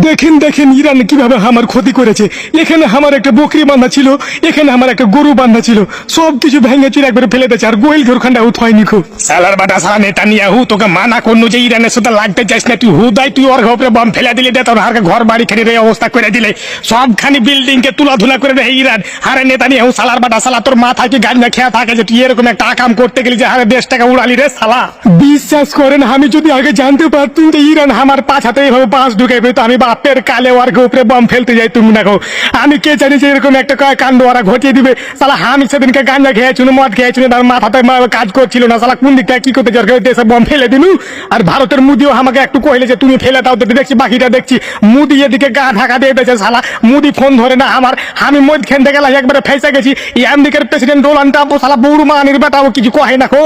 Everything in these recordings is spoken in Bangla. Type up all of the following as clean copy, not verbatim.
দেখেন দেখেন ইরান কিভাবে আমার ক্ষতি করেছে। এখানে আমার একটা বকরি বান্ধা ছিল, এখানে আমার একটা গরু বান্ধা ছিল, সবকিছু ভেঙে চুরে একবারে ফেলে দিয়েছে। আর গোয়েল ঘরখানটা হয়নি খুব। সালার বাটা সালা নেতানিয়াহু, তোকে মানা করনু যে ইরানের সাথে লাগতে চাইস না, তুই হুদাই তুই ওর ঘরে বম ফেলে দিলে দে, তোর হারকে ঘর বাড়ি খানি এই অবস্থা করে দিলে, সবখানি বিল্ডিং কে তুলাধুলা করে দেয় ইরান। হারে নেতানিয়াহু সালার বাটা সালা, তোর মাথায় কি গাঞ্জা খেয়া থাকে যে তুই এরকম একটা আকাম করতে গেলি যে হারে দেশটাকে উড়ালি রে সালা। বিশ্বাস করেন, আমি যদি আগে জানতে পারতুম যে ইরান আমার পাছাতে এইভাবে বাঁশ ঢুকাইবে, তো আমি বাপের কালে ওর উপরে বম ফেলতে যাই। তুমি না গো, আমি কে জানি যে এরকম একটা কাণ্ড ওরা ঘটিয়ে দিবে। সালা আমি সেদিনকে গাঞ্জা খেয়েছিল, মদ খেয়েছিল, তার মাথাতে কাজ করছিল না। সালা কোন দিকটা কি করতে যার দেশে বম ফেলে দিলু। আর ভারতের মুদিও আমাকে একটু কইলে যে তুমি ফেলে দাও, দেখছি বাকিটা দেখছি মুদি এদিকে গা ঢাকা দিয়ে দিয়েছে। সালা মুদি ফোন ধরে না আমার, আমি মদ খেলতে গেলাম একবারে ফেসে গেছি। আমেরিকার প্রেসিডেন্ট ডোনাল্ড ট্রাম্প সালা বৌরু মানির বেটাও কিছু কহে না খো,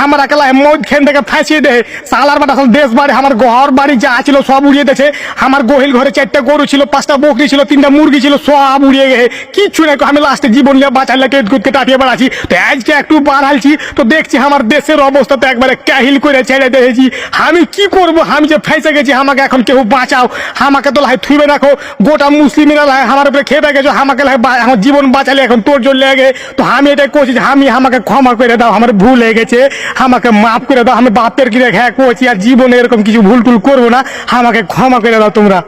আমার একেলা মদ খেন থেকে ফাঁসিয়ে দেয়। সালার বেটা দেশ বাড়ি আমার ঘর বাড়ি যা ছিল সব উড়িয়ে দিয়েছে। আমার গোহিল ঘরে 4টা গরু ছিল, 5টা বকরি ছিল, 3টা মুরগি ছিল, সব উড়িয়ে গেছে। কিচ্ছু নাই, আমি লাস্টে জীবন নিয়ে বাঁচালে কেটকুটকে টাটিয়ে বেড়াচ্ছি। তো আজকে একটু বাড়াইছি তো দেখছি আমার দেশের অবস্থা তো একবারে কাহিল করে ছেড়ে দিয়েছি। আমি কি করব, আমি যে ফেঁসে গেছি, আমাকে এখন কেউ বাঁচাও। আমাকে তো লাই থুইবে রাখো, গোটা মুসলিমেরা লাই আমার উপরে খেপে গেছো, আমাকে লাই আমার জীবন বাঁচালে এখন তোর জন্য লেগে। তো আমি এটাই করছি, আমি আমাকে ক্ষমা করে দাও, আমার ভুল হয়ে গেছে, আমাকে মাফ করে দাও। আমি বাপের কি রেখে করছি, আর জীবনে এরকম কিছু ভুল টুল করবো না, আমাকে ক্ষমা করে দাও তোমরা।